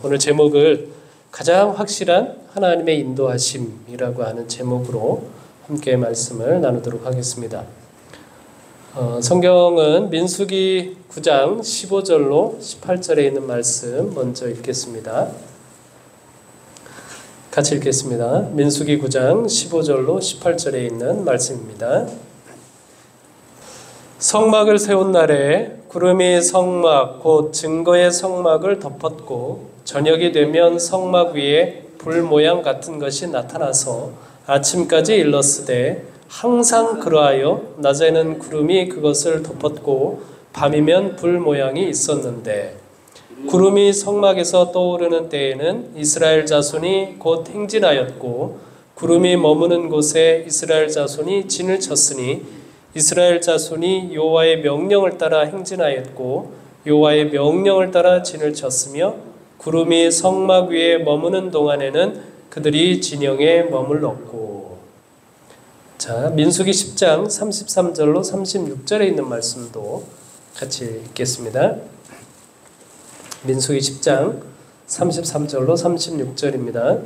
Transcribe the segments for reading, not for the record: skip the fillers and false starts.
오늘 제목을 가장 확실한 하나님의 인도하심이라고 하는 제목으로 함께 말씀을 나누도록 하겠습니다. 성경은 민수기 9장 15절로 18절에 있는 말씀 먼저 읽겠습니다. 같이 읽겠습니다. 민수기 9장 15절로 18절에 있는 말씀입니다. 성막을 세운 날에 구름이 성막 곧 증거의 성막을 덮었고 저녁이 되면 성막 위에 불 모양 같은 것이 나타나서 아침까지 일렀으되 항상 그러하여 낮에는 구름이 그것을 덮었고 밤이면 불 모양이 있었는데 구름이 성막에서 떠오르는 때에는 이스라엘 자손이 곧 행진하였고 구름이 머무는 곳에 이스라엘 자손이 진을 쳤으니 이스라엘 자손이 여호와의 명령을 따라 행진하였고 여호와의 명령을 따라 진을 쳤으며 구름이 성막 위에 머무는 동안에는 그들이 진영에 머물렀고. 자, 민수기 10장 33절로 36절에 있는 말씀도 같이 읽겠습니다. 민수기 10장 33절로 36절입니다.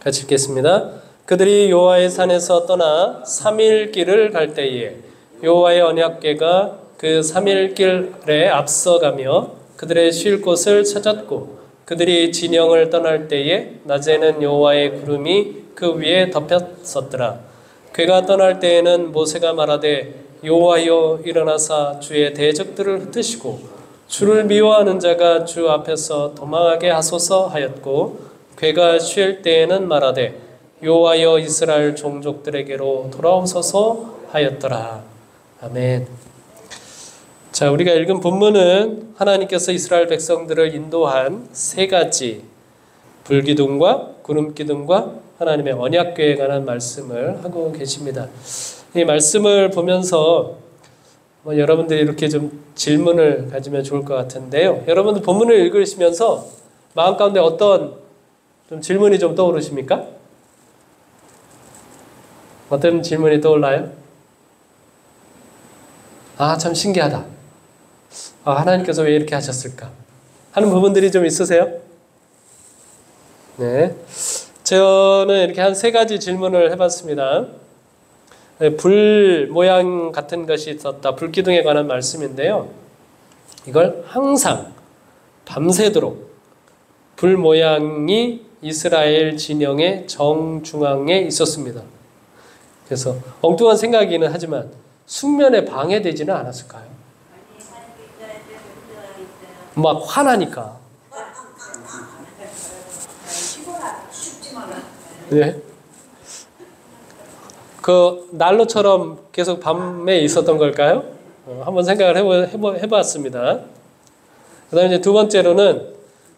같이 읽겠습니다. 그들이 여호와의 산에서 떠나 3일 길을 갈 때에 여호와의 언약궤가 그 3일 길에 앞서가며 그들의 쉴 곳을 찾았고 그들이 진영을 떠날 때에 낮에는 여호와의 구름이 그 위에 덮였었더라. 궤가 떠날 때에는 모세가 말하되 여호와여 일어나사 주의 대적들을 흩으시고 주를 미워하는 자가 주 앞에서 도망하게 하소서 하였고 궤가 쉴 때에는 말하되 여호와여 이스라엘 종족들에게로 돌아오소서 하였더라. 아멘. 자, 우리가 읽은 본문은 하나님께서 이스라엘 백성들을 인도한 세 가지 불기둥과 구름기둥과 하나님의 언약궤에 관한 말씀을 하고 계십니다. 이 말씀을 보면서 여러분들이 이렇게 좀 질문을 가지면 좋을 것 같은데요. 여러분들 본문을 읽으시면서 마음 가운데 어떤 좀 질문이 좀 떠오르십니까? 어떤 질문이 떠올라요? 아, 참 신기하다. 아, 하나님께서 왜 이렇게 하셨을까? 하는 부분들이 좀 있으세요? 네. 저는 이렇게 한 세 가지 질문을 해봤습니다. 불 모양 같은 것이 있었다. 불기둥에 관한 말씀인데요. 이걸 항상 밤새도록 불 모양이 이스라엘 진영의 정중앙에 있었습니다. 그래서 엉뚱한 생각이긴 하지만 숙면에 방해되지는 않았을까요? 막 화나니까. 네. 그 난로처럼 계속 밤에 있었던 걸까요? 한번 생각을 해봤습니다. 그 다음에 이제 두 번째로는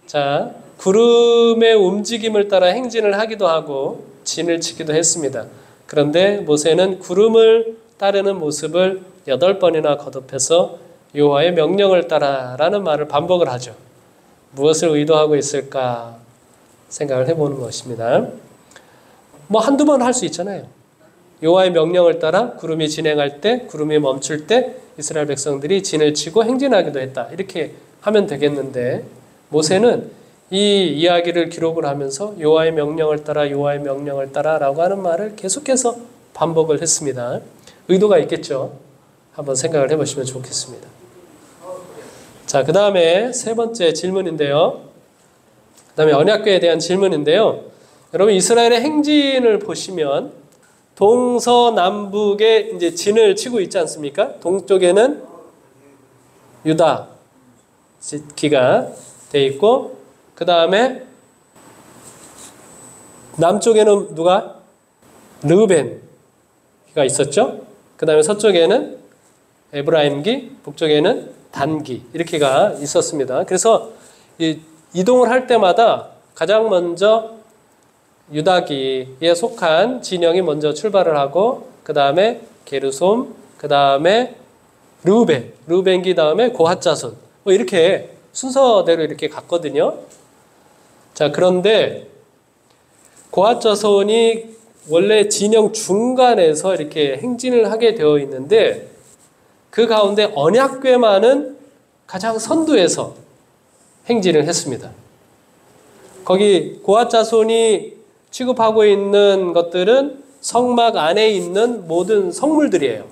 자, 구름의 움직임을 따라 행진을 하기도 하고 진을 치기도 했습니다. 그런데 모세는 구름을 따르는 모습을 8번이나 거듭해서 여호와의 명령을 따라라는 말을 반복을 하죠. 무엇을 의도하고 있을까 생각을 해보는 것입니다. 뭐 한두 번 할 수 있잖아요. 여호와의 명령을 따라 구름이 진행할 때, 구름이 멈출 때 이스라엘 백성들이 진을 치고 행진하기도 했다. 이렇게 하면 되겠는데 모세는 이 이야기를 기록을 하면서 여호와의 명령을 따라 여호와의 명령을 따라라고 하는 말을 계속해서 반복을 했습니다. 의도가 있겠죠. 한번 생각을 해보시면 좋겠습니다. 자, 그 다음에 세 번째 질문인데요. 그 다음에 언약궤에 대한 질문인데요. 여러분 이스라엘의 행진을 보시면 동서남북에 이제 진을 치고 있지 않습니까? 동쪽에는 유다 기가 돼 있고 그 다음에 남쪽에는 누가? 르우벤기가 있었죠. 그 다음에 서쪽에는 에브라임기, 북쪽에는 단기 이렇게가 있었습니다. 그래서 이동을 할 때마다 가장 먼저 유다기에 속한 진영이 먼저 출발을 하고 그 다음에 게르솜, 그 다음에 르우벤기 다음에 고핫 자손 뭐 이렇게 순서대로 이렇게 갔거든요. 자, 그런데 고핫 자손이 원래 진영 중간에서 이렇게 행진을 하게 되어 있는데 그 가운데 언약궤만은 가장 선두에서 행진을 했습니다. 거기 고앗 자손이 취급하고 있는 것들은 성막 안에 있는 모든 성물들이에요.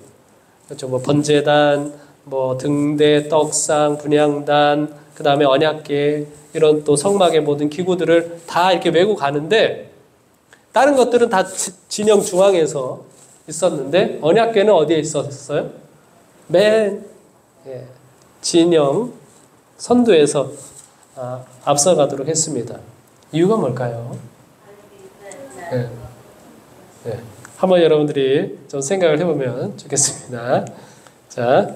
그렇죠. 뭐 번제단, 뭐 등대, 떡상, 분향단, 그 다음에 언약궤 이런 또 성막의 모든 기구들을 다 이렇게 메고 가는데 다른 것들은 다 진영 중앙에서 있었는데 언약궤는 어디에 있었어요? 맨 진영 선두에서 앞서가도록 했습니다. 이유가 뭘까요? 네. 네. 한번 여러분들이 좀 생각을 해보면 좋겠습니다. 자,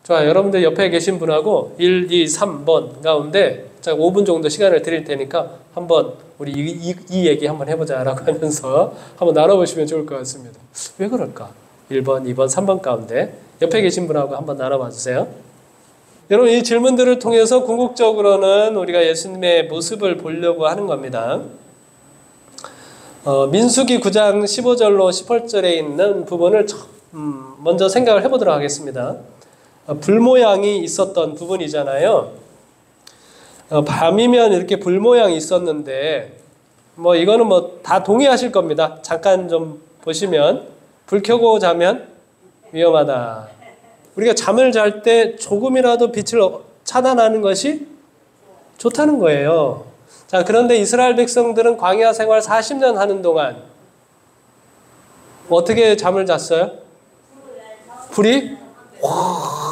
좋아요. 여러분들 옆에 계신 분하고 1, 2, 3번 가운데 자, 5분 정도 시간을 드릴 테니까 한번 우리 이 얘기 한번 해보자라고 하면서 한번 나눠보시면 좋을 것 같습니다. 왜 그럴까? 1번, 2번, 3번 가운데 옆에 계신 분하고 한번 나눠봐 주세요. 여러분 이 질문들을 통해서 궁극적으로는 우리가 예수님의 모습을 보려고 하는 겁니다. 민수기 9장 15절로 18절에 있는 부분을 먼저 생각을 해보도록 하겠습니다. 불 모양이 있었던 부분이잖아요. 밤이면 이렇게 불 모양이 있었는데 뭐 이거는 뭐 다 동의하실 겁니다. 잠깐 좀 보시면 불 켜고 자면 위험하다. 우리가 잠을 잘 때 조금이라도 빛을 차단하는 것이 좋다는 거예요. 자, 그런데 이스라엘 백성들은 광야 생활 40년 하는 동안 어떻게 잠을 잤어요? 불이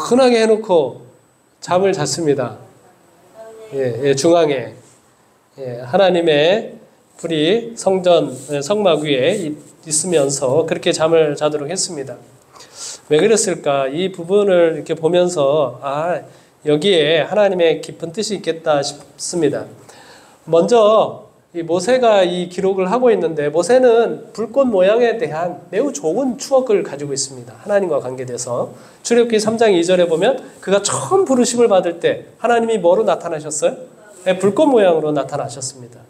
환하게 해놓고 잠을 잤습니다. 중앙에 하나님의 불이 성막 위에 있으면서 그렇게 잠을 자도록 했습니다. 왜 그랬을까? 이 부분을 이렇게 보면서 여기에 하나님의 깊은 뜻이 있겠다 싶습니다. 먼저 이 모세가 이 기록을 하고 있는데 모세는 불꽃 모양에 대한 매우 좋은 추억을 가지고 있습니다. 하나님과 관계돼서 출애굽기 3장 2절에 보면 그가 처음 부르심을 받을 때 하나님이 뭐로 나타나셨어요? 불꽃 모양으로 나타나셨습니다.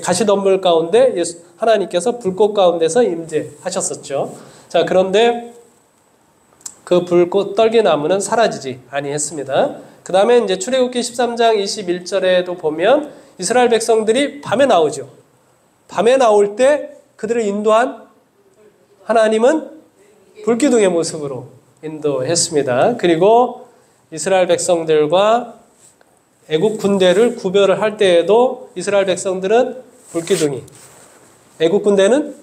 가시덤불 가운데 하나님께서 불꽃 가운데서 임재하셨었죠. 자, 그런데 그 불꽃 떨기나무는 사라지지 아니했습니다. 그 다음에 이제 출애굽기 13장 21절에도 보면 이스라엘 백성들이 밤에 나오죠. 밤에 나올 때 그들을 인도한 하나님은 불기둥의 모습으로 인도했습니다. 그리고 이스라엘 백성들과 애국 군대를 구별을 할 때에도 이스라엘 백성들은 불기둥이, 애국 군대는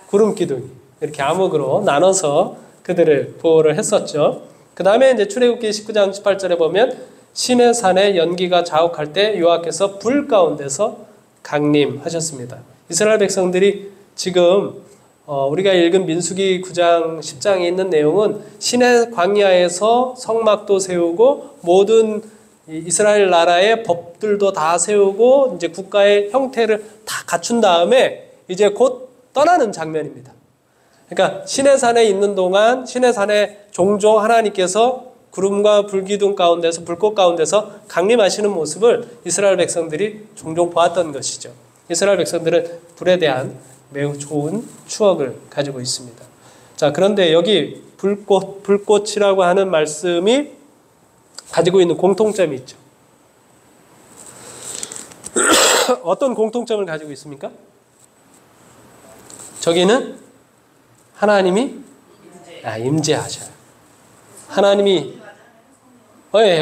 구름기둥이 이렇게 암흑으로 나눠서 그들을 보호를 했었죠. 그 다음에 이제 출애굽기 19장 18절에 보면 시내 산에 연기가 자욱할 때 여호와께서 불 가운데서 강림하셨습니다. 이스라엘 백성들이 지금 우리가 읽은 민수기 9장 10장에 있는 내용은 시내 광야에서 성막도 세우고 모든 이스라엘 나라의 법들도 다 세우고 이제 국가의 형태를 다 갖춘 다음에 이제 곧 떠나는 장면입니다. 그러니까 시내산에 있는 동안 시내산에 종종 하나님께서 구름과 불기둥 가운데서 불꽃 가운데서 강림하시는 모습을 이스라엘 백성들이 종종 보았던 것이죠. 이스라엘 백성들은 불에 대한 매우 좋은 추억을 가지고 있습니다. 자, 그런데 여기 불꽃이라고 하는 말씀이 가지고 있는 공통점이 있죠. 어떤 공통점을 가지고 있습니까? 저기는 하나님이 임재하셔요. 하나님이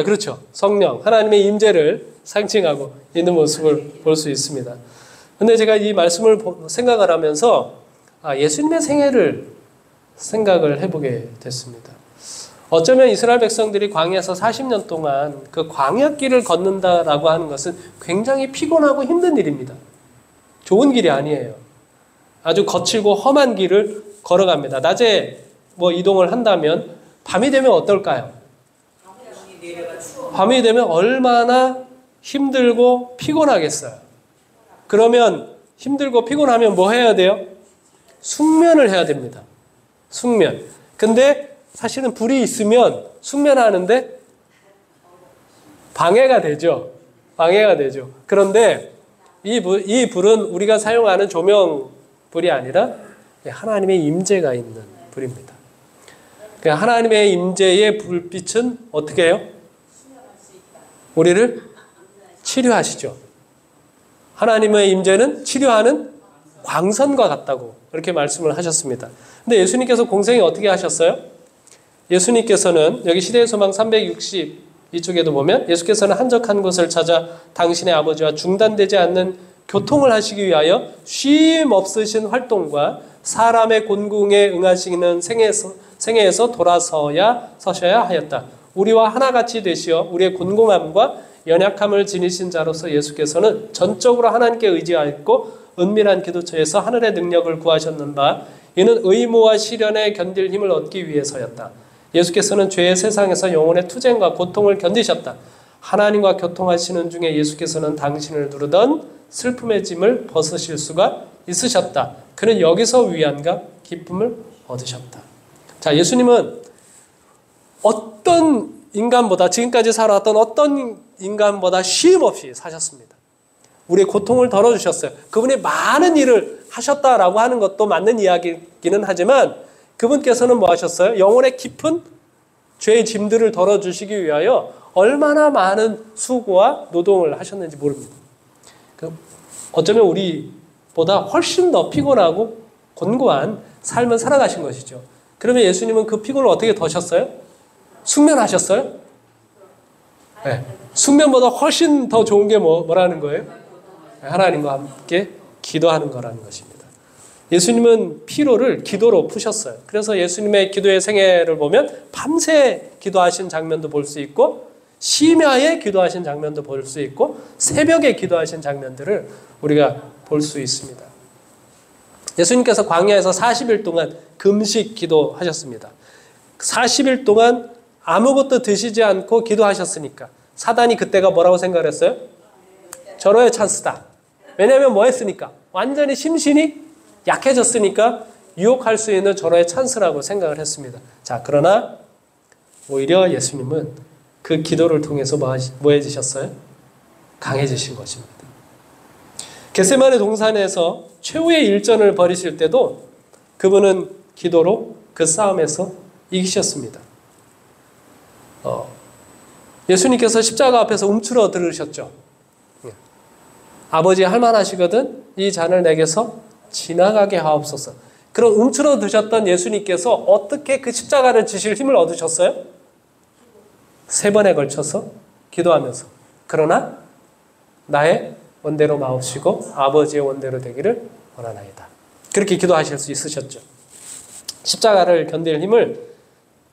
그렇죠. 성령, 하나님의 임재를 상징하고 있는 모습을 볼 수 있습니다. 근데 제가 이 말씀을 생각을 하면서 예수님의 생애를 생각을 해보게 됐습니다. 어쩌면 이스라엘 백성들이 광야에서 40년 동안 그 광야길을 걷는다라고 하는 것은 굉장히 피곤하고 힘든 일입니다. 좋은 길이 아니에요. 아주 거칠고 험한 길을 걸어갑니다. 낮에 뭐 이동을 한다면 밤이 되면 어떨까요? 밤이 되면 얼마나 힘들고 피곤하겠어요. 그러면 힘들고 피곤하면 뭐 해야 돼요? 숙면을 해야 됩니다. 숙면. 근데 사실은 불이 있으면 숙면하는데 방해가 되죠. 방해가 되죠. 그런데 이 불은 우리가 사용하는 조명불이 아니라 하나님의 임재가 있는 불입니다. 하나님의 임재의 불빛은 어떻게 해요? 우리를 치료하시죠. 하나님의 임재는 치료하는 광선과 같다고 이렇게 말씀을 하셨습니다. 근데 예수님께서 공생에 어떻게 하셨어요? 예수님께서는 여기 시대의 소망 360 이쪽에도 보면 예수께서는 한적한 곳을 찾아 당신의 아버지와 중단되지 않는 교통을 하시기 위하여 쉼 없으신 활동과 사람의 곤궁에 응하시는 생애에서 서셔야 하였다. 우리와 하나같이 되시어 우리의 곤궁함과 연약함을 지니신 자로서 예수께서는 전적으로 하나님께 의지하였고 은밀한 기도처에서 하늘의 능력을 구하셨는 바 이는 의무와 시련에 견딜 힘을 얻기 위해서였다. 예수께서는 죄의 세상에서 영혼의 투쟁과 고통을 견디셨다. 하나님과 교통하시는 중에 예수께서는 당신을 누르던 슬픔의 짐을 벗으실 수가 있으셨다. 그는 여기서 위안과 기쁨을 얻으셨다. 자, 예수님은 어떤 인간보다 지금까지 살아왔던 어떤 인간보다 쉼 없이 사셨습니다. 우리의 고통을 덜어주셨어요. 그분이 많은 일을 하셨다라고 하는 것도 맞는 이야기기는 하지만 그분께서는 뭐 하셨어요? 영혼의 깊은 죄의 짐들을 덜어주시기 위하여 얼마나 많은 수고와 노동을 하셨는지 모릅니다. 어쩌면 우리보다 훨씬 더 피곤하고 곤고한 삶을 살아가신 것이죠. 그러면 예수님은 그 피곤을 어떻게 더셨어요? 숙면하셨어요? 네. 숙면보다 훨씬 더 좋은 게 뭐라는 거예요? 하나님과 함께 기도하는 거라는 것입니다. 예수님은 피로를 기도로 푸셨어요. 그래서 예수님의 기도의 생애를 보면 밤새 기도하신 장면도 볼 수 있고 심야에 기도하신 장면도 볼 수 있고 새벽에 기도하신 장면들을 우리가 볼 수 있습니다. 예수님께서 광야에서 40일 동안 금식 기도하셨습니다. 40일 동안 아무것도 드시지 않고 기도하셨으니까 사단이 그때가 뭐라고 생각을 했어요? 절호의 찬스다. 왜냐하면 뭐 했으니까? 완전히 심신이 약해졌으니까 유혹할 수 있는 절호의 찬스라고 생각을 했습니다. 자, 그러나 오히려 예수님은 그 기도를 통해서 뭐 해지셨어요? 강해지신 것입니다. 겟세마네 동산에서 최후의 일전을 벌이실 때도 그분은 기도로 그 싸움에서 이기셨습니다. 예수님께서 십자가 앞에서 움츠러 들으셨죠. 아버지 할만하시거든 이 잔을 내게서 지나가게 하옵소서. 그런 움츠러 드셨던 예수님께서 어떻게 그 십자가를 지실 힘을 얻으셨어요? 3번에 걸쳐서 기도하면서 그러나 나의 원대로 마옵시고 아버지의 원대로 되기를 원하나이다. 그렇게 기도하실 수 있으셨죠. 십자가를 견딜 힘을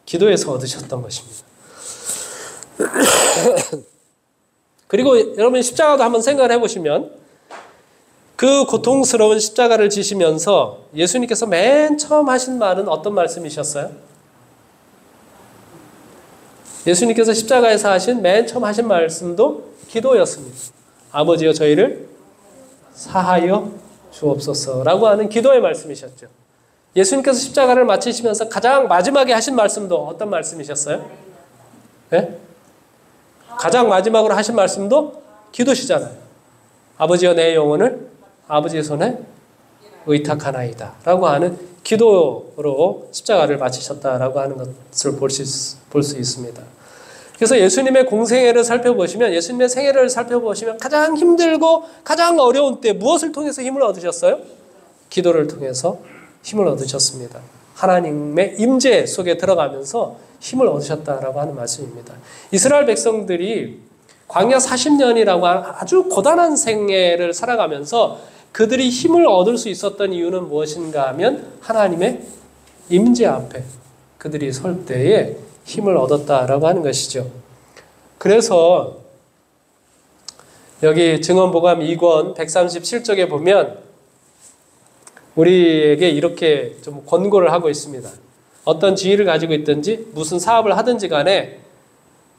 기도에서 얻으셨던 것입니다. 그리고 여러분 십자가도 한번 생각을 해보시면 그 고통스러운 십자가를 지시면서 예수님께서 맨 처음 하신 말은 어떤 말씀이셨어요? 예수님께서 십자가에서 하신 맨 처음 하신 말씀도 기도였습니다. 아버지여 저희를 사하여 주옵소서라고 하는 기도의 말씀이셨죠. 예수님께서 십자가를 마치시면서 가장 마지막에 하신 말씀도 어떤 말씀이셨어요? 네? 가장 마지막으로 하신 말씀도 기도시잖아요. 아버지여 내 영혼을 아버지의 손에 의탁하나이다 라고 하는 기도로 십자가를 마치셨다라고 하는 것을 볼 수 있습니다. 그래서 예수님의 공생애를 살펴보시면 예수님의 생애를 살펴보시면 가장 힘들고 가장 어려운 때 무엇을 통해서 힘을 얻으셨어요? 기도를 통해서 힘을 얻으셨습니다. 하나님의 임재 속에 들어가면서 힘을 얻으셨다라고 하는 말씀입니다. 이스라엘 백성들이 광야 40년이라고 하는 아주 고단한 생애를 살아가면서 그들이 힘을 얻을 수 있었던 이유는 무엇인가 하면 하나님의 임재 앞에 그들이 설 때에 힘을 얻었다라고 하는 것이죠. 그래서 여기 증언보감 2권 137쪽에 보면 우리에게 이렇게 좀 권고를 하고 있습니다. 어떤 지위를 가지고 있든지 무슨 사업을 하든지 간에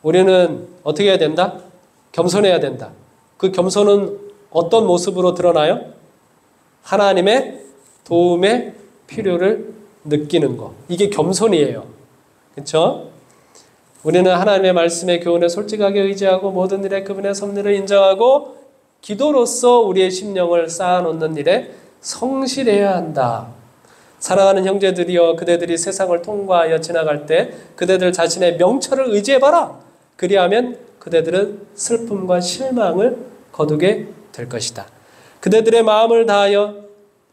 우리는 어떻게 해야 된다? 겸손해야 된다. 그 겸손은 어떤 모습으로 드러나요? 하나님의 도움의 필요를 느끼는 것. 이게 겸손이에요. 그렇죠? 우리는 하나님의 말씀의 교훈에 솔직하게 의지하고 모든 일에 그분의 섭리를 인정하고 기도로서 우리의 심령을 쌓아놓는 일에 성실해야 한다. 사랑하는 형제들이여 그대들이 세상을 통과하여 지나갈 때 그대들 자신의 명철을 의지해봐라. 그리하면 그대들은 슬픔과 실망을 거두게 될 것이다. 그대들의 마음을 다하여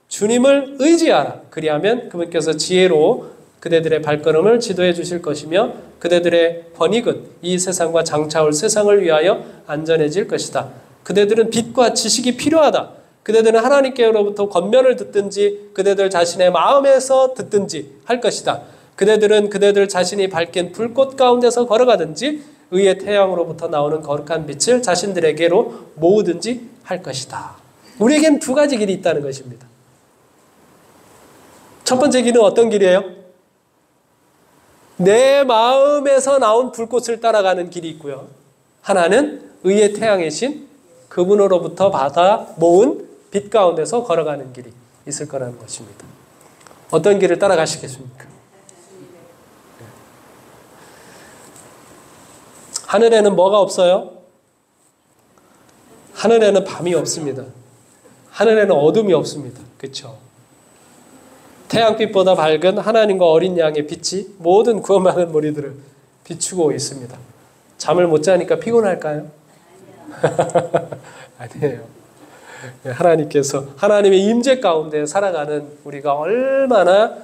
주님을 의지하라. 그리하면 그분께서 지혜로 그대들의 발걸음을 지도해 주실 것이며 그대들의 번익은 이 세상과 장차올 세상을 위하여 안전해질 것이다. 그대들은 빛과 지식이 필요하다. 그대들은 하나님께로부터 권면을 듣든지 그대들 자신의 마음에서 듣든지 할 것이다. 그대들은 그대들 자신이 밝힌 불꽃 가운데서 걸어가든지 의의 태양으로부터 나오는 거룩한 빛을 자신들에게로 모으든지 할 것이다. 우리에겐 두 가지 길이 있다는 것입니다. 첫 번째 길은 어떤 길이에요? 내 마음에서 나온 불꽃을 따라가는 길이 있고요. 하나는 의의 태양이신 그분으로부터 받아 모은 빛 가운데서 걸어가는 길이 있을 거라는 것입니다. 어떤 길을 따라가시겠습니까? 하늘에는 뭐가 없어요? 하늘에는 밤이 없습니다. 하늘에는 어둠이 없습니다. 그렇죠? 태양빛보다 밝은 하나님과 어린 양의 빛이 모든 구원받은 무리들을 비추고 있습니다. 잠을 못 자니까 피곤할까요? 아니에요. 하나님께서 하나님의 임재 가운데 살아가는 우리가 얼마나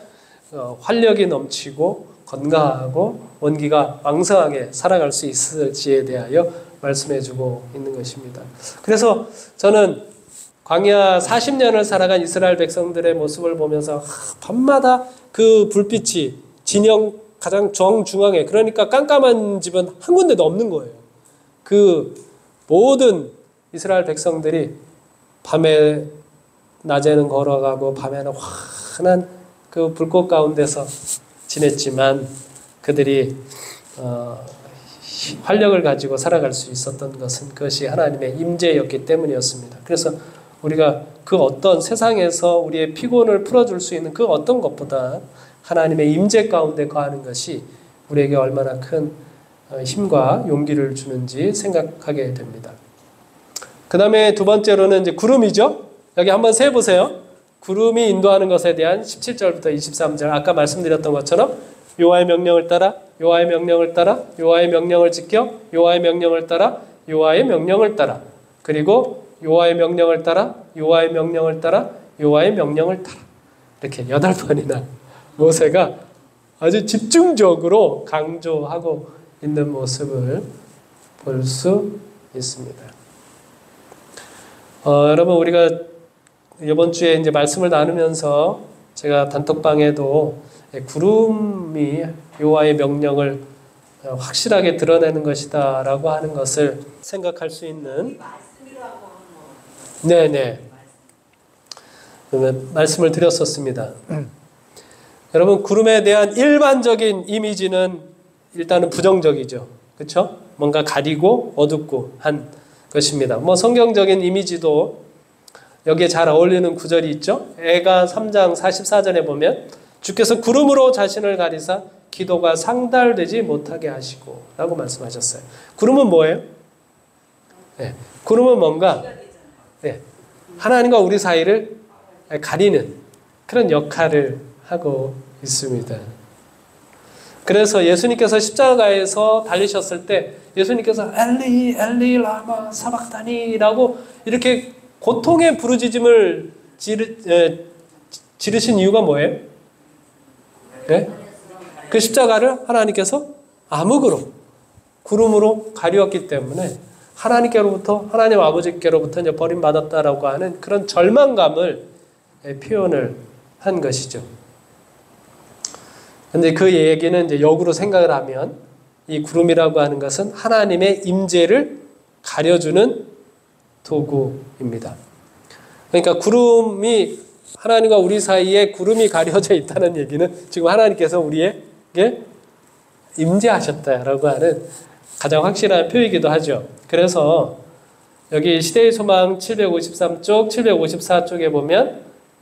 활력이 넘치고 건강하고 원기가 왕성하게 살아갈 수 있을지에 대하여 말씀해주고 있는 것입니다. 그래서 저는 광야 40년을 살아간 이스라엘 백성들의 모습을 보면서 밤마다 그 불빛이 진영 가장 정중앙에, 그러니까 깜깜한 집은 한 군데도 없는 거예요. 그 모든 이스라엘 백성들이 밤에 낮에는 걸어가고 밤에는 환한 그 불꽃 가운데서 지냈지만 그들이 활력을 가지고 살아갈 수 있었던 것은 그것이 하나님의 임재였기 때문이었습니다. 그래서 우리가 그 어떤 세상에서 우리의 피곤을 풀어줄 수 있는 그 어떤 것보다 하나님의 임재 가운데 거하는 것이 우리에게 얼마나 큰 힘과 용기를 주는지 생각하게 됩니다. 그 다음에 두 번째로는 이제 구름이죠. 여기 한번 세보세요. 구름이 인도하는 것에 대한 17절부터 23절, 아까 말씀드렸던 것처럼 여호와의 명령을 따라, 여호와의 명령을 따라, 여호와의 명령을 지켜, 여호와의 명령을 따라, 여호와의 명령을 따라, 그리고 여호와의 명령을 따라, 여호와의 명령을 따라, 여호와의 명령을 따라, 이렇게 8번이나 모세가 아주 집중적으로 강조하고 있는 모습을 볼 수 있습니다. 여러분, 우리가 이번 주에 이제 말씀을 나누면서 제가 단톡방에도 구름이 여호와의 명령을 확실하게 드러내는 것이다라고 하는 것을 생각할 수 있는, 네네, 말씀을 드렸었습니다. 여러분, 구름에 대한 일반적인 이미지는 일단은 부정적이죠. 그렇죠? 뭔가 가리고 어둡고 한 것입니다. 뭐 성경적인 이미지도 여기에 잘 어울리는 구절이 있죠. 애가 3장 44절에 보면 주께서 구름으로 자신을 가리사 기도가 상달되지 못하게 하시고 라고 말씀하셨어요. 구름은 뭐예요? 네, 구름은 뭔가 하나님과 우리 사이를 가리는 그런 역할을 하고 있습니다. 그래서 예수님께서 십자가에서 달리셨을 때 예수님께서 엘리 엘리 라마 사박다니라고 이렇게 고통의 부르짖음을 지르신 이유가 뭐예요? 네? 그 십자가를 하나님께서 암흑으로 구름으로 가리웠기 때문에 하나님께로부터, 하나님 아버지께로부터 이제 버림받았다라고 하는 그런 절망감을 표현을 한 것이죠. 근데 그 얘기는 이제 역으로 생각을 하면 이 구름이라고 하는 것은 하나님의 임재를 가려주는 도구입니다. 그러니까 구름이, 하나님과 우리 사이에 구름이 가려져 있다는 얘기는 지금 하나님께서 우리에게 임재하셨다라고 하는 가장 확실한 표이기도 하죠. 그래서 여기 시대의 소망 753쪽, 754쪽에 보면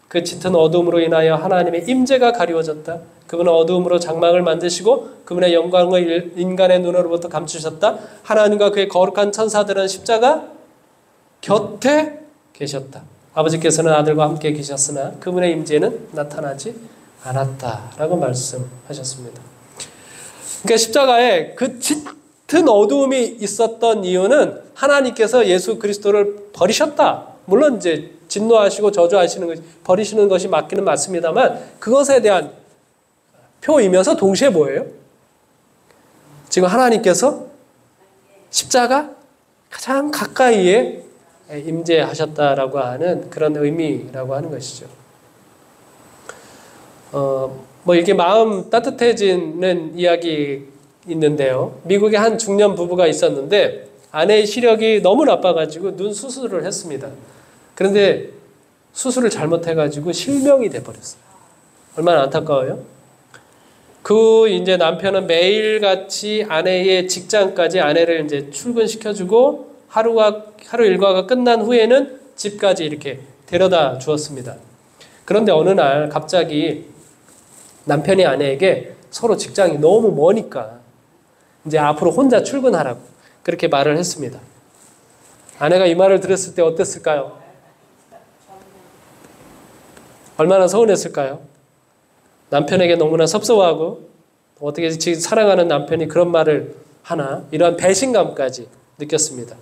그 짙은 어둠으로 인하여 하나님의 임재가 가리워졌다. 그분은 어두움으로 장막을 만드시고 그분의 영광을 인간의 눈으로부터 감추셨다. 하나님과 그의 거룩한 천사들은 십자가 곁에 계셨다. 아버지께서는 아들과 함께 계셨으나 그분의 임재는 나타나지 않았다라고 말씀하셨습니다. 그러니까 십자가에 그 짙은 어두움이 있었던 이유는 하나님께서 예수 그리스도를 버리셨다, 물론 이제 진노하시고 저주하시는 것이 버리시는 것이 맞기는 맞습니다만 그것에 대한 표이면서 동시에 뭐예요? 지금 하나님께서 십자가 가장 가까이에 임재하셨다라고 하는 그런 의미라고 하는 것이죠. 뭐 이게 마음 따뜻해지는 이야기 있는데요. 미국에 한 중년 부부가 있었는데 아내의 시력이 너무 나빠가지고 눈 수술을 했습니다. 그런데 수술을 잘못해가지고 실명이 돼버렸어요. 얼마나 안타까워요? 그 이제 남편은 매일같이 아내의 직장까지 아내를 이제 출근시켜주고 하루 일과가 끝난 후에는 집까지 이렇게 데려다 주었습니다. 그런데 어느 날 갑자기 남편이 아내에게 서로 직장이 너무 머니까 이제 앞으로 혼자 출근하라고 그렇게 말을 했습니다. 아내가 이 말을 들었을 때 어땠을까요? 얼마나 서운했을까요? 남편에게 너무나 섭섭하고 어떻게 지금 사랑하는 남편이 그런 말을 하나 이러한 배신감까지 느꼈습니다.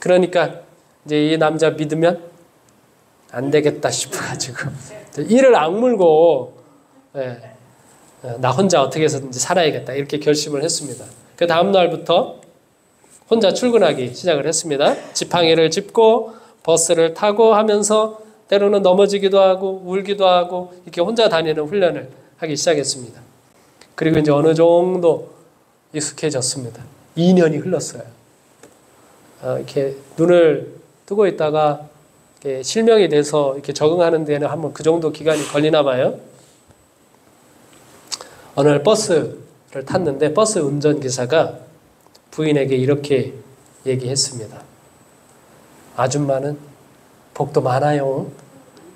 그러니까 이제 이 남자 믿으면 안 되겠다 싶어가지고 이를 악물고 나 혼자 어떻게 해서든지 살아야겠다 이렇게 결심을 했습니다. 그 다음 날부터 혼자 출근하기 시작을 했습니다. 지팡이를 짚고 버스를 타고 하면서 때로는 넘어지기도 하고 울기도 하고 이렇게 혼자 다니는 훈련을 하기 시작했습니다. 그리고 이제 어느 정도 익숙해졌습니다. 2년이 흘렀어요. 이렇게 눈을 뜨고 있다가 이렇게 실명이 돼서 이렇게 적응하는 데는 한번 그 정도 기간이 걸리나 봐요. 어느 날 버스를 탔는데 버스 운전기사가 부인에게 이렇게 얘기했습니다. 아줌마는 복도 많아요.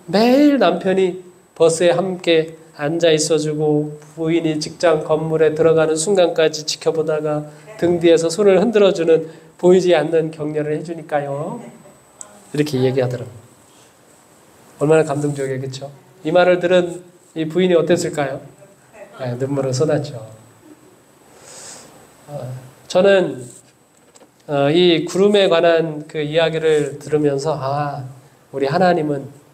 매일 남편이 버스에 함께 앉아 있어주고 부인이 직장 건물에 들어가는 순간까지 지켜보다가 등 뒤에서 손을 흔들어주는 보이지 않는 격려를 해주니까요. 이렇게 얘기하더라고요. 얼마나 감동적이에요. 그렇죠? 이 말을 들은 이 부인이 어땠을까요? 눈물을 쏟았죠. 저는 이 구름에 관한 그 이야기를 들으면서 우리 하나님은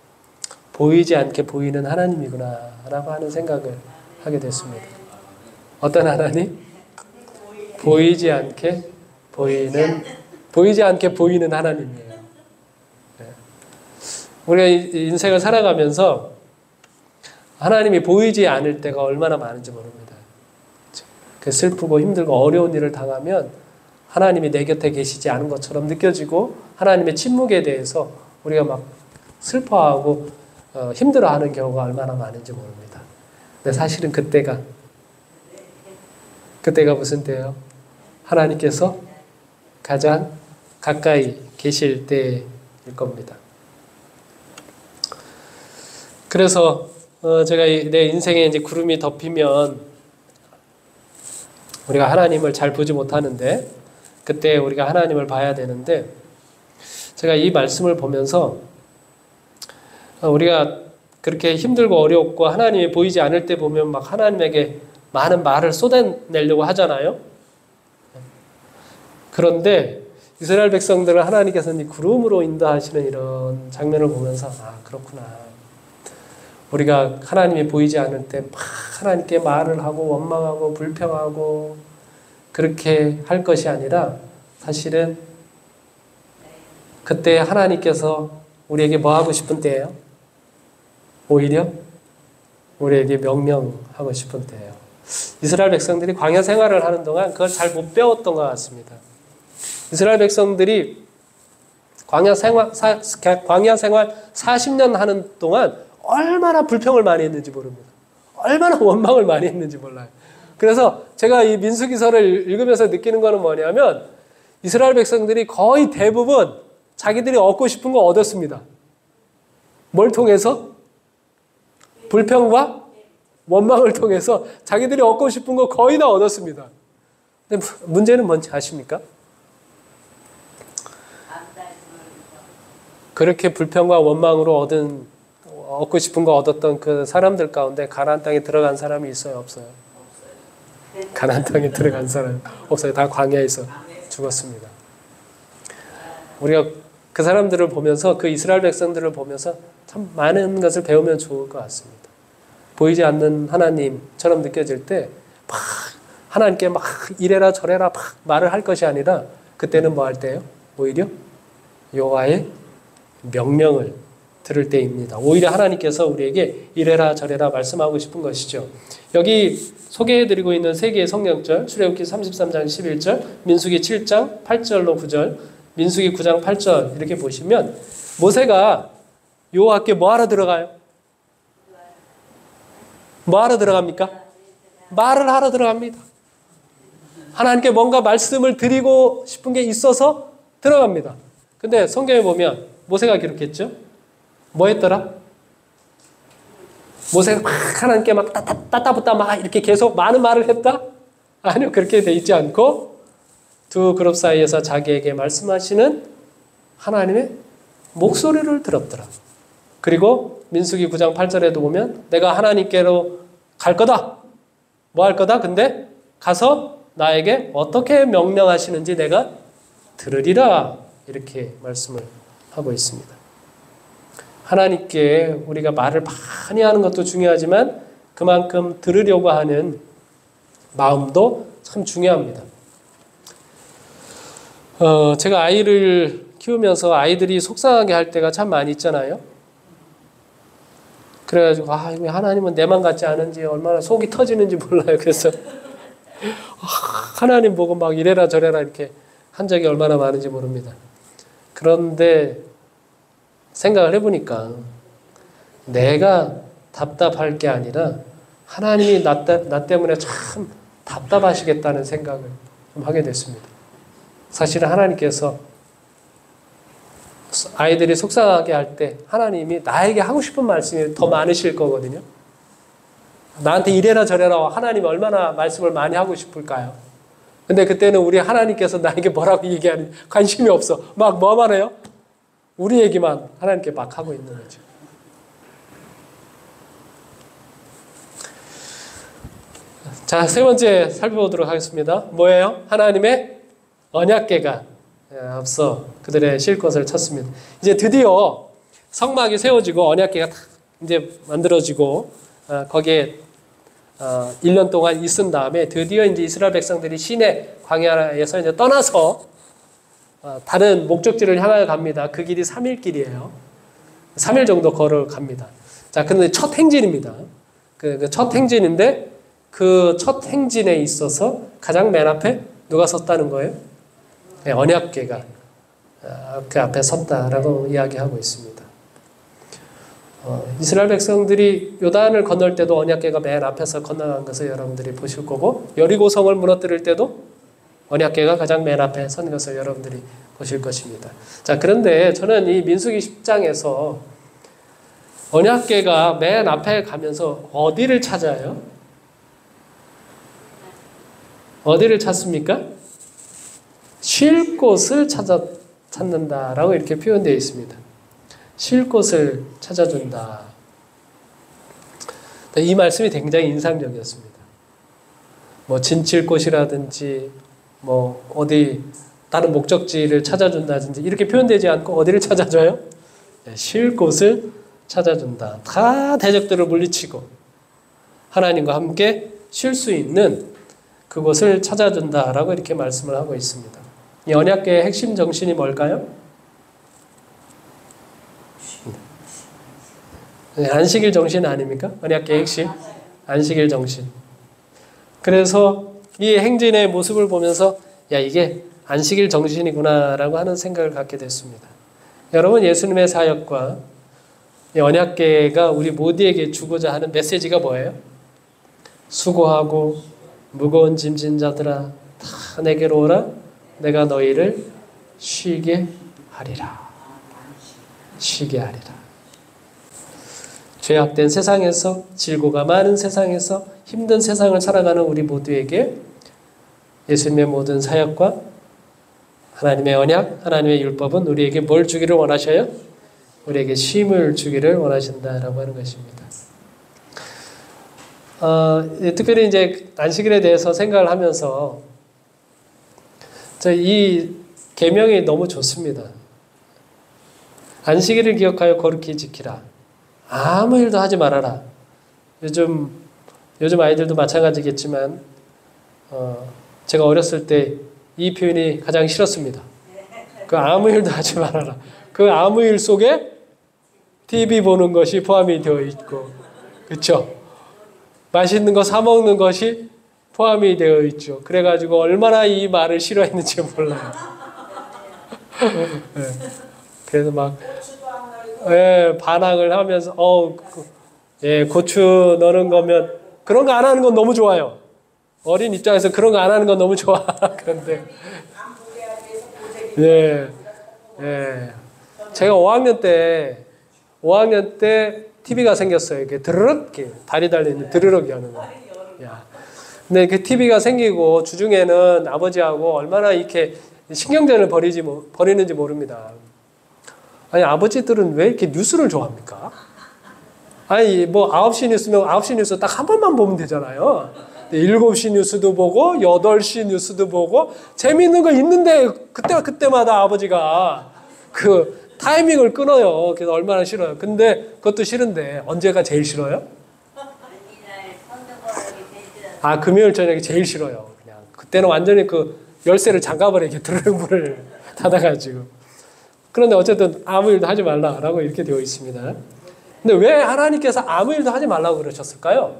보이지 않게 보이는 하나님이구나 라고 하는 생각을 하게 됐습니다. 어떤 하나님? 보이지 않게 보이는 하나님이에요. 우리가 인생을 살아가면서 하나님이 보이지 않을 때가 얼마나 많은지 모릅니다. 그 슬프고 힘들고 어려운 일을 당하면 하나님이 내 곁에 계시지 않은 것처럼 느껴지고 하나님의 침묵에 대해서 우리가 막 슬퍼하고 힘들어하는 경우가 얼마나 많은지 모릅니다. 근데 사실은 그때가 무슨 때예요? 하나님께서 가장 가까이 계실 때일 겁니다. 그래서 제가 내 인생에 이제 구름이 덮이면 우리가 하나님을 잘 보지 못하는데 그때 우리가 하나님을 봐야 되는데 제가 이 말씀을 보면서 우리가 그렇게 힘들고 어렵고 하나님이 보이지 않을 때 보면 막 하나님에게 많은 말을 쏟아내려고 하잖아요. 그런데 이스라엘 백성들을 하나님께서 구름으로 인도하시는 이런 장면을 보면서 그렇구나. 우리가 하나님이 보이지 않을 때 막 하나님께 말을 하고 원망하고 불평하고 그렇게 할 것이 아니라 사실은 그때 하나님께서 우리에게 뭐 하고 싶은 때예요? 오히려 우리에게 명령하고 싶은 때예요. 이스라엘 백성들이 광야 생활을 하는 동안 그걸 잘 못 배웠던 것 같습니다. 이스라엘 백성들이 광야 생활 40년 하는 동안 얼마나 불평을 많이 했는지 모릅니다. 얼마나 원망을 많이 했는지 몰라요. 그래서 제가 이 민수기서를 읽으면서 느끼는 거는 뭐냐면 이스라엘 백성들이 거의 대부분 자기들이 얻고 싶은 거 얻었습니다. 뭘 통해서? 불평과 원망을 통해서 자기들이 얻고 싶은 거 거의 다 얻었습니다. 근데 문제는 뭔지 아십니까? 그렇게 불평과 원망으로 얻고 싶은 거 얻었던 그 사람들 가운데 가나안 땅에 들어간 사람이 있어요? 없어요? 가나안 땅에 들어간 사람 없어요. 다 광야에서 죽었습니다. 우리가 그 사람들을 보면서 그 이스라엘 백성들을 보면서 참 많은 것을 배우면 좋을 것 같습니다. 보이지 않는 하나님처럼 느껴질 때 막 하나님께 막 이래라 저래라 막 말을 할 것이 아니라 그때는 뭐 할 때예요? 오히려 여호와의 명령을 들을 때입니다. 오히려 하나님께서 우리에게 이래라 저래라 말씀하고 싶은 것이죠. 여기 소개해드리고 있는 세 개의 성경절, 출애굽기 33장 11절, 민수기 7장 8절로 9절, 민수기 9장 8절 이렇게 보시면 모세가 여호와께 뭐 하러 들어가요? 뭐 하러 들어갑니까? 말을 하러 들어갑니다. 하나님께 뭔가 말씀을 드리고 싶은 게 있어서 들어갑니다. 근데 성경에 보면 모세가 기록했죠? 뭐 했더라? 모세가 막 하나님께 막 따따붙다 막 이렇게 계속 많은 말을 했다? 아니요, 그렇게 돼 있지 않고 두 그룹 사이에서 자기에게 말씀하시는 하나님의 목소리를 들었더라. 그리고 민수기 9장 8절에도 보면 내가 하나님께로 갈 거다. 뭐 할 거다? 근데 가서 나에게 어떻게 명령하시는지 내가 들으리라. 이렇게 말씀을 하고 있습니다. 하나님께 우리가 말을 많이 하는 것도 중요하지만 그만큼 들으려고 하는 마음도 참 중요합니다. 제가 아이를 키우면서 아이들이 속상하게 할 때가 참 많이 있잖아요. 그래가지고 왜 하나님은 내만 같지 않은지 얼마나 속이 터지는지 몰라요. 그래서 하나님 보고 막 이래라 저래라 이렇게 한 적이 얼마나 많은지 모릅니다. 그런데 생각을 해보니까 내가 답답할 게 아니라 하나님이 나 때문에 참 답답하시겠다는 생각을 좀 하게 됐습니다. 사실은 하나님께서 아이들이 속상하게 할 때 하나님이 나에게 하고 싶은 말씀이 더 많으실 거거든요. 나한테 이래라 저래라 하나님이 얼마나 말씀을 많이 하고 싶을까요? 근데 그때는 우리 하나님께서 나에게 뭐라고 얘기하는 관심이 없어. 막 뭐만 해요? 우리 얘기만 하나님께 막 하고 있는 거죠. 자, 세 번째 살펴보도록 하겠습니다. 뭐예요? 하나님의 언약궤가 앞서 그들의 쉴 곳을 찾습니다. 이제 드디어 성막이 세워지고 언약궤가 이제 만들어지고 거기에 1년 동안 있은 다음에 드디어 이제 이스라엘 백성들이 시내 광야에서 이제 떠나서 다른 목적지를 향하여 갑니다. 그 길이 3일 길이에요. 3일 정도 걸어갑니다. 자, 그런데 첫 행진입니다. 그 첫 행진인데 그 첫 행진에 있어서 가장 맨 앞에 누가 섰다는 거예요? 네, 언약궤가 그 앞에 섰다라고 이야기하고 있습니다. 이스라엘 백성들이 요단을 건널 때도 언약궤가 맨 앞에서 건너간 것을 여러분들이 보실 거고 여리고성을 무너뜨릴 때도 언약궤가 가장 맨 앞에 선 것을 여러분들이 보실 것입니다. 자, 그런데 저는 이 민수기 10장에서 언약궤가 맨 앞에 가면서 어디를 찾아요? 어디를 찾습니까? 쉴 곳을 찾는다라고 이렇게 표현되어 있습니다. 쉴 곳을 찾아준다. 이 말씀이 굉장히 인상적이었습니다. 뭐 진칠 곳이라든지 뭐 어디 다른 목적지를 찾아준다든지 이렇게 표현되지 않고 어디를 찾아줘요? 쉴 곳을 찾아준다. 다 대적들을 물리치고 하나님과 함께 쉴 수 있는 그곳을 찾아준다라고 이렇게 말씀을 하고 있습니다. 이 언약궤의 핵심 정신이 뭘까요? 안식일 정신 아닙니까? 언약궤의 핵심 안식일 정신. 그래서 이 행진의 모습을 보면서 이게 안식일 정신이구나라고 하는 생각을 갖게 됐습니다. 여러분, 예수님의 사역과 이 언약궤가 우리 모두에게 주고자 하는 메시지가 뭐예요? 수고하고 무거운 짐진 자들아 다 내게로 오라. 내가 너희를 쉬게 하리라. 쉬게 하리라. 죄악된 세상에서, 질고가 많은 세상에서, 힘든 세상을 살아가는 우리 모두에게 예수님의 모든 사역과 하나님의 언약, 하나님의 율법은 우리에게 뭘 주기를 원하셔요? 우리에게 쉼을 주기를 원하신다라고 하는 것입니다. 특별히 이제 안식일에 대해서 생각을 하면서 이 계명이 너무 좋습니다. 안식일을 기억하여 거룩히 지키라. 아무 일도 하지 말아라. 요즘 아이들도 마찬가지겠지만 제가 어렸을 때 이 표현이 가장 싫었습니다. 그 아무 일도 하지 말아라. 그 아무 일 속에 TV 보는 것이 포함이 되어 있고, 그렇죠? 맛있는 거 사 먹는 것이 포함이 되어 있죠. 그래가지고 얼마나 이 말을 싫어했는지 몰라요. 네. 그래서 막 반항을 하면서 고추 넣는 거면 그런 거 안 하는 건 너무 좋아요. 어린 입장에서 그런 거 안 하는 건 너무 좋아. 그런데 제가 5학년 때 TV가 생겼어요. 이렇게 드르륵 이렇게 다리 달리는 드르륵 하는 거. 야. 근데 그 TV가 생기고 주중에는 아버지하고 얼마나 이렇게 신경전을 벌이는지 모릅니다. 아니 아버지들은 왜 이렇게 뉴스를 좋아합니까? 아니 뭐 9시 뉴스면 9시 뉴스 딱 한 번만 보면 되잖아요. 7시 뉴스도 보고 8시 뉴스도 보고 재미있는 거 있는데 그때마다 아버지가 그 타이밍을 끊어요. 그래서 얼마나 싫어요. 근데 그것도 싫은데 언제가 제일 싫어요? 금요일 저녁이 제일 싫어요. 그냥 그때는 완전히 그 열쇠를 잠가버려 이렇게 드르륵 문을 닫아가지고. 그런데 어쨌든 아무 일도 하지 말라라고 이렇게 되어 있습니다. 근데 왜 하나님께서 아무 일도 하지 말라고 그러셨을까요?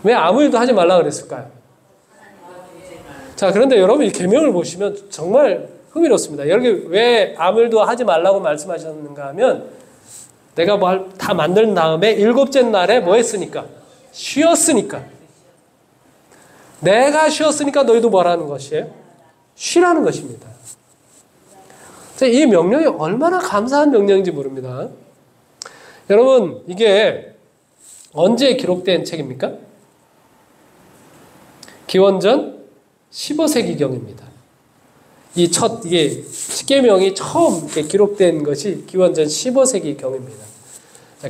왜 아무 일도 하지 말라고 그랬을까요? 자, 그런데 여러분 이 계명을 보시면 정말 흥미롭습니다. 여기 왜 아무 일도 하지 말라고 말씀하셨는가 하면 내가 뭘 다 만든 다음에 7째 날에 뭐 했으니까? 쉬었으니까. 내가 쉬었으니까 너희도 뭐라는 것이에요? 쉬라는 것입니다. 자, 이 명령이 얼마나 감사한 명령인지 모릅니다. 여러분 이게 언제 기록된 책입니까? 기원전 15세기경입니다. 이게 십계명이 처음 이렇게 기록된 것이 기원전 15세기경입니다.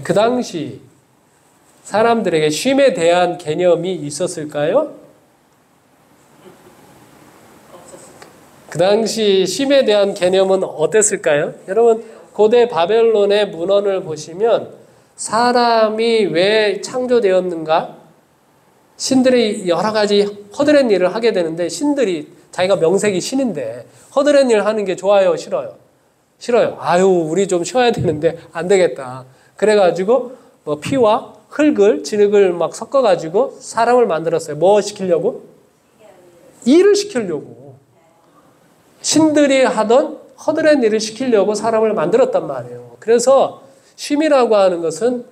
그 당시 사람들에게 쉼에 대한 개념이 있었을까요? 그 당시 쉼에 대한 개념은 어땠을까요? 여러분 고대 바벨론의 문헌을 보시면 사람이 왜 창조되었는가? 신들이 여러 가지 허드렛 일을 하게 되는데 신들이 자기가 명색이 신인데 허드렛 일 하는 게 좋아요? 싫어요? 싫어요. 아유 우리 좀 쉬어야 되는데 안 되겠다. 그래가지고 뭐 피와 흙을 진흙을 막 섞어가지고 사람을 만들었어요. 뭐 시키려고? 일을 시키려고. 신들이 하던 허드렛 일을 시키려고 사람을 만들었단 말이에요. 그래서 쉼이라고 하는 것은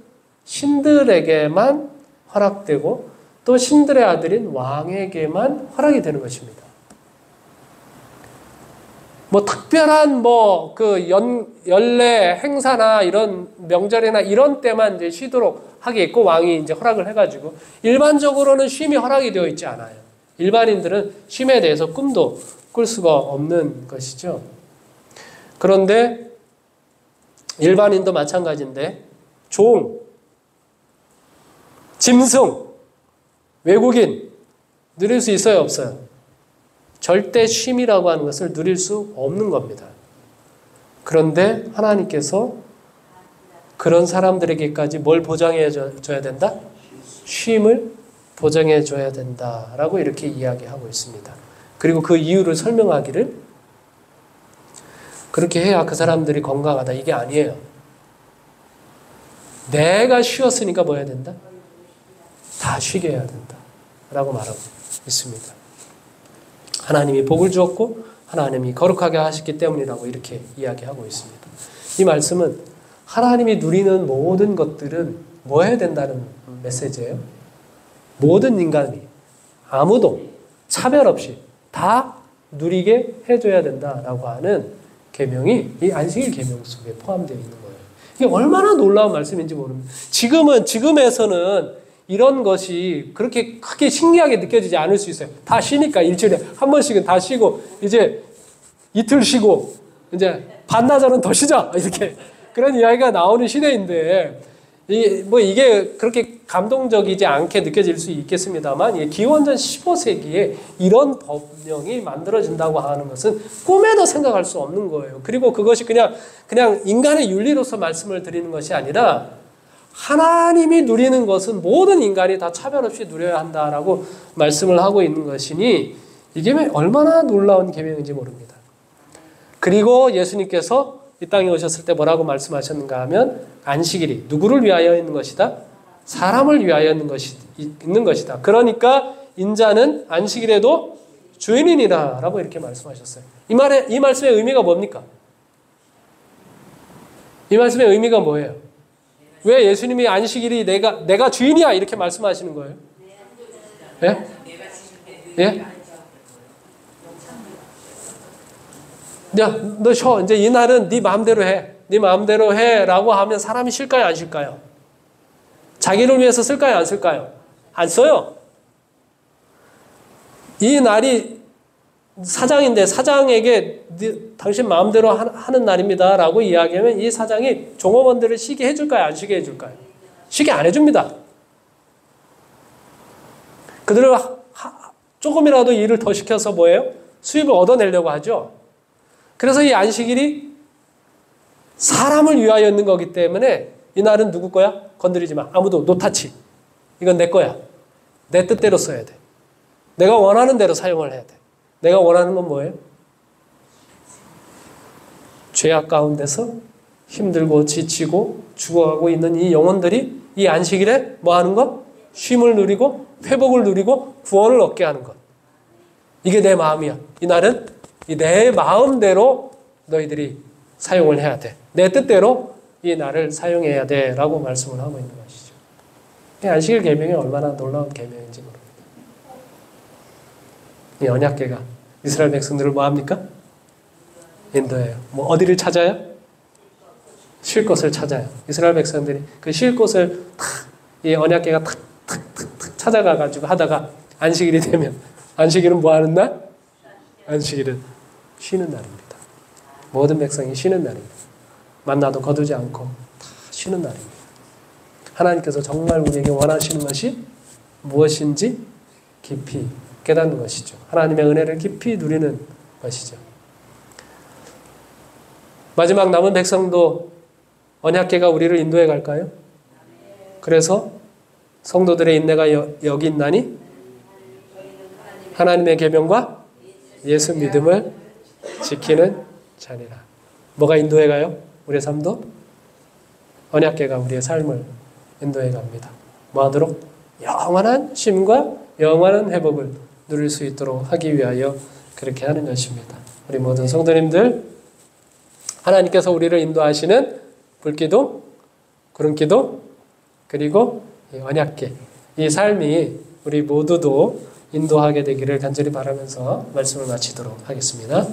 신들에게만 허락되고 또 신들의 아들인 왕에게만 허락이 되는 것입니다. 뭐 특별한 그 연례 행사나 이런 명절이나 이런 때만 이제 쉬도록 하게 있고 왕이 이제 허락을 해가지고 일반적으로는 쉼이 허락이 되어 있지 않아요. 일반인들은 쉼에 대해서 꿈도 꿀 수가 없는 것이죠. 그런데 일반인도 마찬가지인데 종, 짐승, 외국인 누릴 수 있어요? 없어요? 절대 쉼이라고 하는 것을 누릴 수 없는 겁니다. 그런데 하나님께서 그런 사람들에게까지 뭘 보장해 줘야 된다? 쉼을 보장해 줘야 된다라고 이렇게 이야기하고 있습니다. 그리고 그 이유를 설명하기를 그렇게 해야 그 사람들이 건강하다. 이게 아니에요. 내가 쉬었으니까 뭐 해야 된다? 다 쉬게 해야 된다. 라고 말하고 있습니다. 하나님이 복을 주었고 하나님이 거룩하게 하셨기 때문이라고 이렇게 이야기하고 있습니다. 이 말씀은 하나님이 누리는 모든 것들은 뭐 해야 된다는 메시지예요. 모든 인간이 아무도 차별 없이 다 누리게 해줘야 된다라고 하는 계명이 이 안식일 계명 속에 포함되어 있는 거예요. 이게 얼마나 놀라운 말씀인지 모릅니다. 지금에서는 이런 것이 그렇게 크게 신기하게 느껴지지 않을 수 있어요. 다 쉬니까 일주일에 한 번씩은 다 쉬고 이제 이틀 쉬고 이제 반나절은 더 쉬자 이렇게 그런 이야기가 나오는 시대인데 이게 그렇게 감동적이지 않게 느껴질 수 있겠습니다만, 기원전 15세기에 이런 법령이 만들어진다고 하는 것은 꿈에도 생각할 수 없는 거예요. 그리고 그것이 그냥 인간의 윤리로서 말씀을 드리는 것이 아니라 하나님이 누리는 것은 모든 인간이 다 차별 없이 누려야 한다라고 말씀을 하고 있는 것이니 이게 얼마나 놀라운 계명인지 모릅니다. 그리고 예수님께서 이 땅에 오셨을 때 뭐라고 말씀하셨는가 하면 안식일이 누구를 위하여 있는 것이다? 사람을 위하여 있는 것이다. 그러니까 인자는 안식일에도 주인이니라 라고 이렇게 말씀하셨어요. 이 말씀의 의미가 뭡니까? 이 말씀의 의미가 뭐예요? 왜 예수님이 안식일이 내가 주인이야 이렇게 말씀하시는 거예요? 예? 예? 야, 너 쉬어. 이제 이 날은 네 마음대로 해. 네 마음대로 해라고 하면 사람이 쉴까요, 안 쉴까요? 자기를 위해서 쓸까요, 안 쓸까요? 안 써요. 이 날이 사장인데 사장에게 당신 마음대로 하는 날입니다라고 이야기하면 이 사장이 종업원들을 쉬게 해줄까요, 안 쉬게 해줄까요? 쉬게 안 해줍니다. 그들을 조금이라도 일을 더 시켜서 뭐예요? 수입을 얻어내려고 하죠. 그래서 이 안식일이 사람을 위하여 있는 거기 때문에 이 날은 누구 거야? 건드리지 마. 아무도 노타치. 이건 내 거야. 내 뜻대로 써야 돼. 내가 원하는 대로 사용을 해야 돼. 내가 원하는 건 뭐예요? 죄악 가운데서 힘들고 지치고 죽어가고 있는 이 영혼들이 이 안식일에 뭐 하는 것? 쉼을 누리고 회복을 누리고 구원을 얻게 하는 것. 이게 내 마음이야. 이 날은 내 마음대로 너희들이 사용을 해야 돼. 내 뜻대로 이 날을 사용해야 돼 라고 말씀을 하고 있는 것이죠. 안식일 계명이 얼마나 놀라운 계명인지 모릅니다. 이 언약궤가 이스라엘 백성들을 뭐합니까? 인도해요. 어디를 찾아요? 쉴 곳을 찾아요. 이스라엘 백성들이 그 쉴 곳을 이 언약궤가 탁 찾아가가지고 하다가 안식일이 되면 안식일은 뭐 하는 날? 안식일은 쉬는 날입니다. 모든 백성이 쉬는 날입니다. 만나도 거두지 않고 다 쉬는 날입니다. 하나님께서 정말 우리에게 원하시는 것이 무엇인지 깊이 깨닫는 것이죠. 하나님의 은혜를 깊이 누리는 것이죠. 마지막 남은 백성도 언약궤가 우리를 인도해 갈까요? 그래서 성도들의 인내가 여기 있나니 하나님의 계명과 예수 믿음을 지키는 자니라. 뭐가 인도해 가요? 우리의 삶도? 언약궤가 우리의 삶을 인도해 갑니다. 뭐 하도록? 영원한 쉼과 영원한 회복을 누릴 수 있도록 하기 위하여 그렇게 하는 것입니다. 우리 모든 성도님들, 하나님께서 우리를 인도하시는 불기둥, 구름기둥, 그리고 언약궤, 이 삶이 우리 모두도 인도하게 되기를 간절히 바라면서 말씀을 마치도록 하겠습니다.